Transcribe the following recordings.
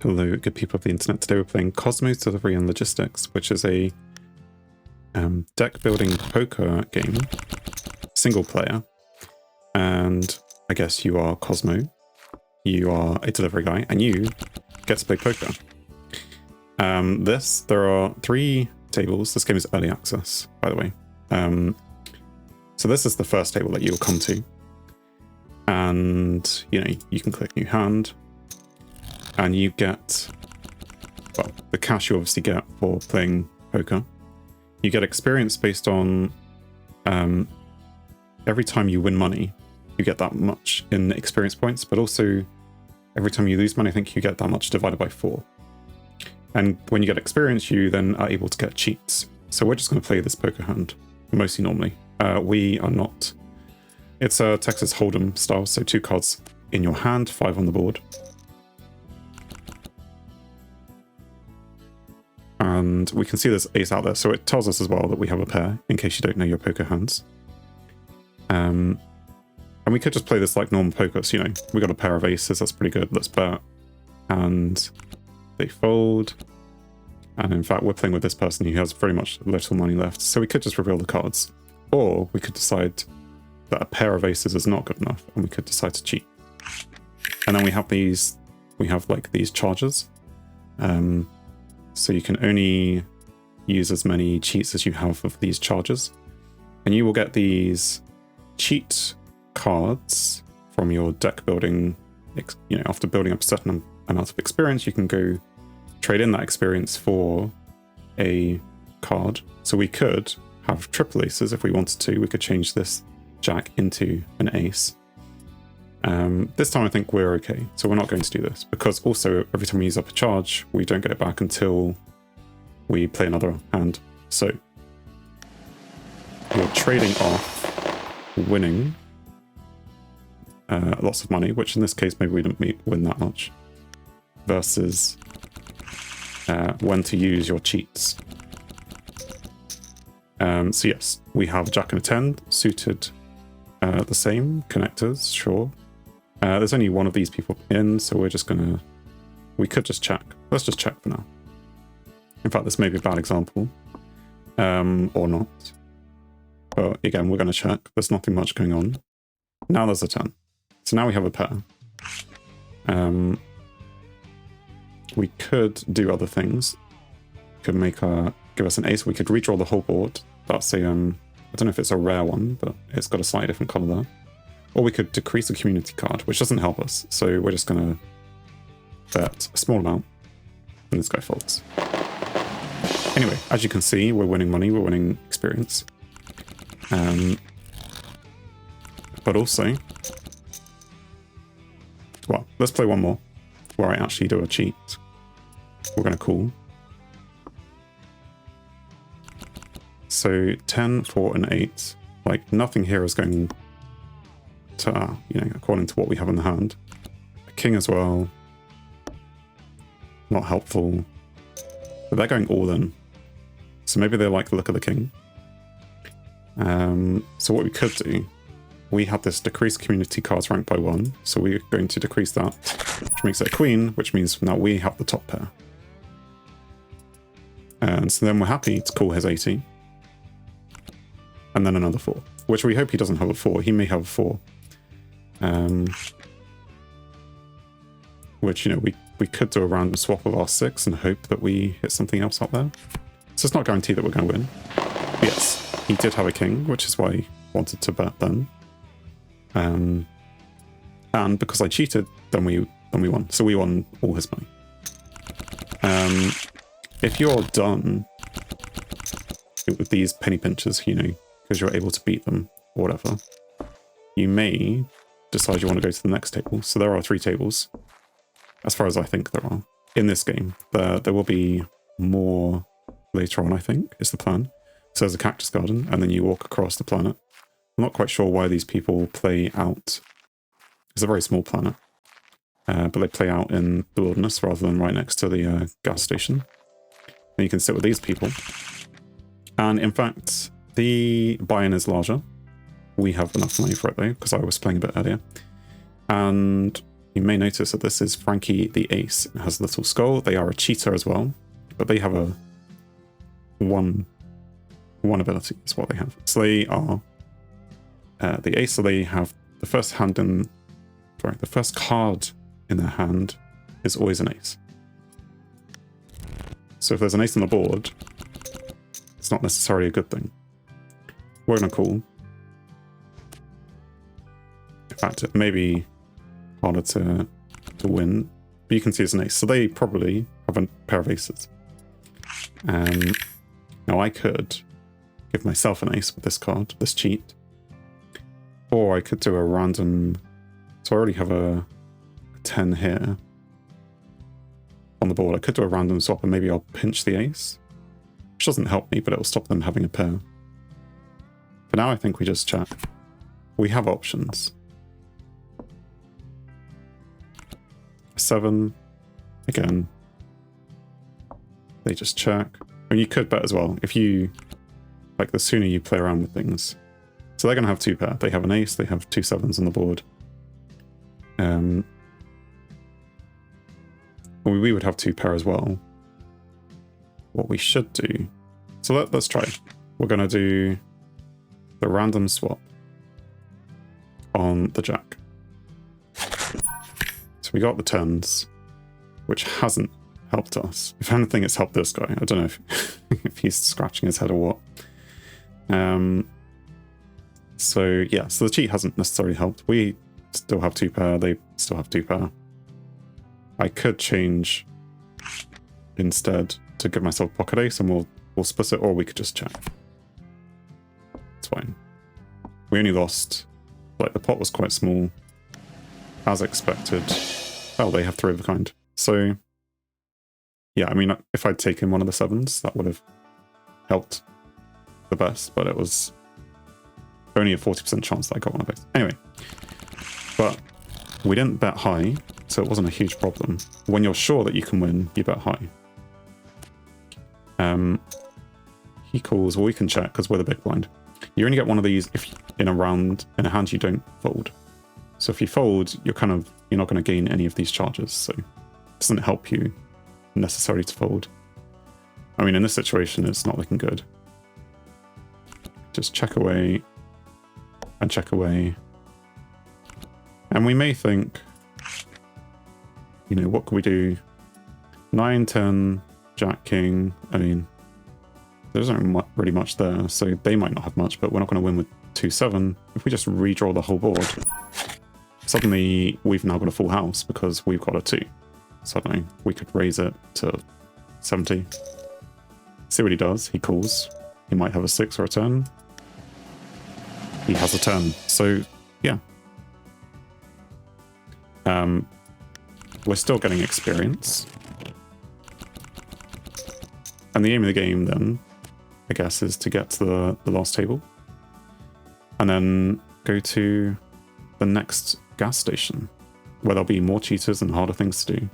Hello, good people of the internet. Today we're playing Cosmo's Delivery and Logistics, which is a deck building poker game, single player. And I guess you are Cosmo, you are a delivery guy, and you get to play poker. There are 3 tables. This game is early access, by the way. So this is the first table that you'll come to. And, you know, you can click new hand. And you get, well, the cash you obviously get for playing poker. You get experience based on every time you win money, you get that much in experience points, but also every time you lose money, I think you get that much divided by 4. And when you get experience, you then are able to get cheats. So we're just going to play this poker hand, mostly normally. We are not. It's a Texas Hold'em style, so 2 cards in your hand, 5 on the board. And we can see there's ace out there, so it tells us as well that we have a pair, in case you don't know your poker hands. And we could just play this like normal poker, so, you know, we got a pair of aces, that's pretty good, let's bet. And they fold. And in fact, we're playing with this person who has very much little money left, so we could just reveal the cards. Or we could decide that a pair of aces is not good enough, and we could decide to cheat. And then we have these charges. So you can only use as many cheats as you have of these charges. And you will get these cheat cards from your deck building. You know, after building up a certain amount of experience, you can go trade in that experience for a card. So we could have triple aces if we wanted to. We could change this jack into an ace. This time I think we're okay, so we're not going to do this, because also every time we use up a charge, we don't get it back until we play another hand. So we're trading off winning lots of money, which in this case maybe we didn't win that much, versus when to use your cheats. So yes, we have jack and a 10 suited the same connectors, sure. There's only one of these people in, so we're just gonna... We could just check. Let's just check for now. In fact, this may be a bad example. Or not. But again, we're gonna check. There's nothing much going on. Now there's a 10. So now we have a pair. We could do other things. Could make give us an ace. We could redraw the whole board. That's a... I don't know if it's a rare one, but it's got a slightly different color there. Or we could decrease the community card, which doesn't help us. So we're just going to bet a small amount, and this guy folds. Anyway, as you can see, we're winning money, we're winning experience. But also, well, let's play one more, where I actually do a cheat. We're going to call. So 10, 4, and 8. Like, nothing here is going to, you know, according to what we have in the hand. A king as well. Not helpful. But they're going all in. So maybe they like the look of the king. So what we could do, we have this decrease community cards ranked by 1. So we're going to decrease that, which makes it a queen, which means now we have the top pair. And so then we're happy to call his 80. And then another 4, which we hope he doesn't have a 4. He may have a 4. Which, you know, we could do a random swap of our 6 and hope that we hit something else out there. So it's not guaranteed that we're going to win. But yes, he did have a king, which is why he wanted to bet then. And because I cheated, then we won. So we won all his money. If you're done with these penny pinchers, you know, because you're able to beat them or whatever, you may decide you want to go to the next table. So there are 3 tables, as far as I think there are, in this game. There will be more later on, I think, is the plan. So there's a cactus garden, and then you walk across the planet. I'm not quite sure why these people play out. It's a very small planet, but they play out in the wilderness rather than right next to the gas station. And you can sit with these people. And in fact, the buy-in is larger. We have enough money for it though, because I was playing a bit earlier. And you may notice that this is Frankie the ace. It has a little skull. They are a cheater as well, but they have a one ability is what they have. So they are the ace, so they have the first card in their hand is always an ace. So if there's an ace on the board, it's not necessarily a good thing. We're gonna call. In fact, it may be harder to win, but you can see it's an ace. So they probably have a pair of aces. Now I could give myself an ace with this card, this cheat. Or I could do a random... So I already have a 10 here on the board. I could do a random swap and maybe I'll pinch the ace. Which doesn't help me, but it'll stop them having a pair. For now, I think we just check. We have options. 7. Again. They just check. And you could bet as well. If you... Like, the sooner you play around with things. So they're going to have 2 pair. They have an ace, they have 2 7s on the board. We would have 2 pair as well. What we should do... So let's try. We're going to do the random swap on the jack. So we got the turns, which hasn't helped us. If anything, it's helped this guy. I don't know if, if he's scratching his head or what. So yeah, so the cheat hasn't necessarily helped. We still have 2 pair, they still have 2 pair. I could change instead to give myself pocket ace and we'll split it, or we could just check. It's fine. We only lost, like the pot was quite small, as expected. Oh, they have 3 of a kind. So yeah, I mean, if I'd taken one of the 7s, that would have helped the best, but it was only a 40% chance that I got one of those. Anyway, but we didn't bet high, so it wasn't a huge problem. When you're sure that you can win, you bet high. He calls, well, we can check because we're the big blind. You only get one of these if in a hand you don't fold. So if you fold, you're not going to gain any of these charges, so it doesn't help you necessarily to fold. I mean, in this situation, it's not looking good. Just check away and check away. And we may think, you know, what could we do? 9, 10, Jack, King. I mean, there isn't really much there, so they might not have much, but we're not going to win with 2, 7. If we just redraw the whole board, suddenly we've now got a full house because we've got a 2. Suddenly we could raise it to 70. See what he does. He calls. He might have a 6 or a 10. He has a 10. So, yeah. We're still getting experience. And the aim of the game then, I guess, is to get to the last table. And then go to the next gas station, where there'll be more cheaters and harder things to do.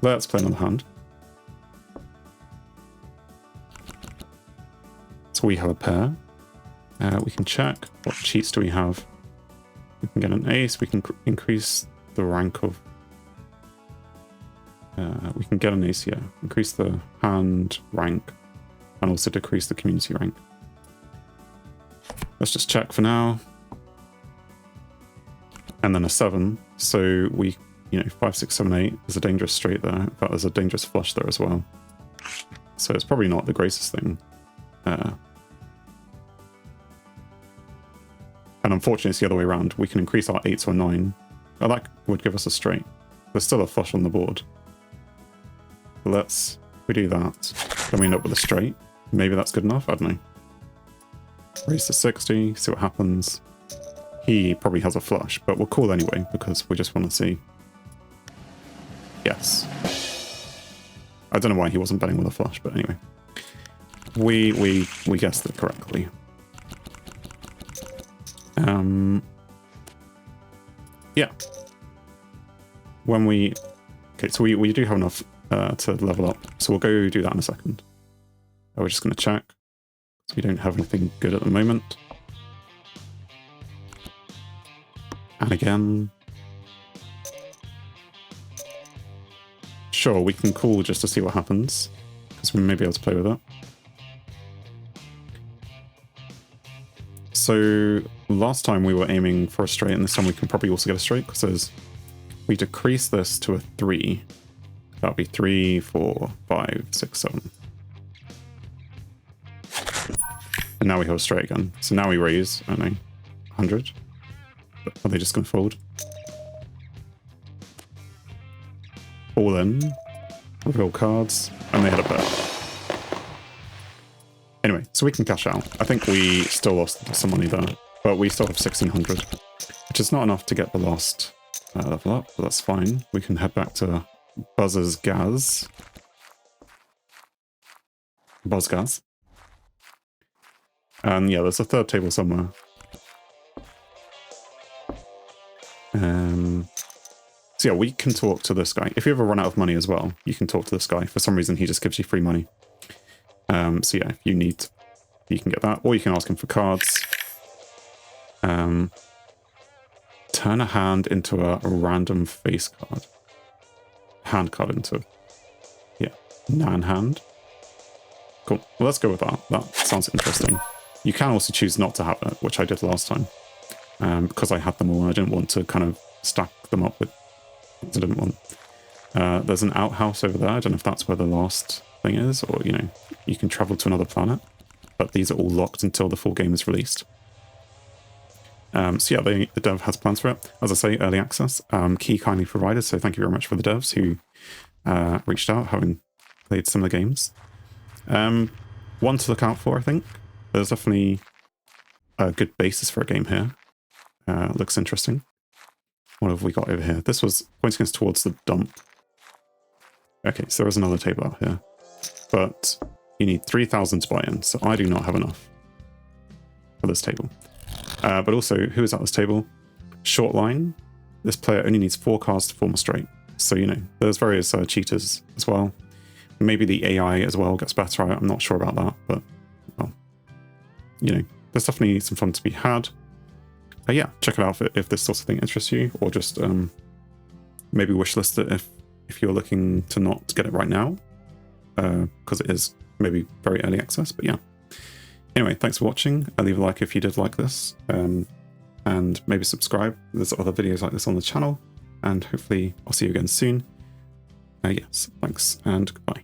Let's play another hand. So we have a pair. We can check what cheats do we have. We can get an ace. We can increase the rank of... we can get an ace here. Increase the hand rank and also decrease the community rank. Let's just check for now. And then a 7. So we, 5, 6, 7, 8. There's a dangerous straight there. In fact, there's a dangerous flush there as well. So it's probably not the greatest thing. And unfortunately, it's the other way around. We can increase our 8 to a 9. Oh, that would give us a straight. There's still a flush on the board. If we do that, then we end up with a straight. Maybe that's good enough. I don't know. Raise to 60, see what happens. He probably has a flush, but we'll call anyway because we just want to see. Yes. I don't know why he wasn't betting with a flush, but anyway. We guessed it correctly. Yeah. Okay, so we do have enough to level up, so we'll go do that in a second. We're just going to check. So we don't have anything good at the moment. And again. Sure, we can call just to see what happens, because we may be able to play with it. So last time we were aiming for a straight, and this time we can probably also get a straight, because we decrease this to a 3. That'll be 3, 4, 5, 6, 7. And now we have a straight again. So now we raise, I don't know, 100. Are they just going to fold? All in, reveal cards, and they had a bet. Anyway, so we can cash out. I think we still lost some money there, but we still have 1600, which is not enough to get the last level up, but that's fine. We can head back to Buzz's Gaz. Buzz Gaz. And yeah, there's a third table somewhere. So yeah, we can talk to this guy. If you ever run out of money as well, you can talk to this guy. For some reason, he just gives you free money. So yeah, if you need, you can get that. Or you can ask him for cards. Turn a hand into a random face card. Hand card into, yeah, Nan hand. Cool. Well, let's go with that. That sounds interesting. You can also choose not to have it, which I did last time. Because I had them all, I didn't want to kind of stack them up with I didn't want. There's an outhouse over there. I don't know if that's where the last thing is, or, you know, you can travel to another planet. But these are all locked until the full game is released. So yeah, the dev has plans for it. As I say, early access. Key kindly provided, so thank you very much for the devs who reached out, having played some of the games. One to look out for, I think. There's definitely a good basis for a game here. Looks interesting. What have we got over here? This was pointing us towards the dump. Okay, so there is another table out here. But you need 3,000 to buy in, so I do not have enough for this table. But also, who is at this table? Short line. This player only needs 4 cards to form a straight. So, you know, there's various cheaters as well. Maybe the AI as well gets better. I'm not sure about that, but, well, you know, there's definitely some fun to be had. Yeah, check it out if this sort of thing interests you, or just maybe wishlist it if you're looking to not get it right now, because it is maybe very early access, but yeah. Anyway, thanks for watching. Leave a like if you did like this, and maybe subscribe. There's other videos like this on the channel, and hopefully I'll see you again soon. Yes, thanks, and goodbye.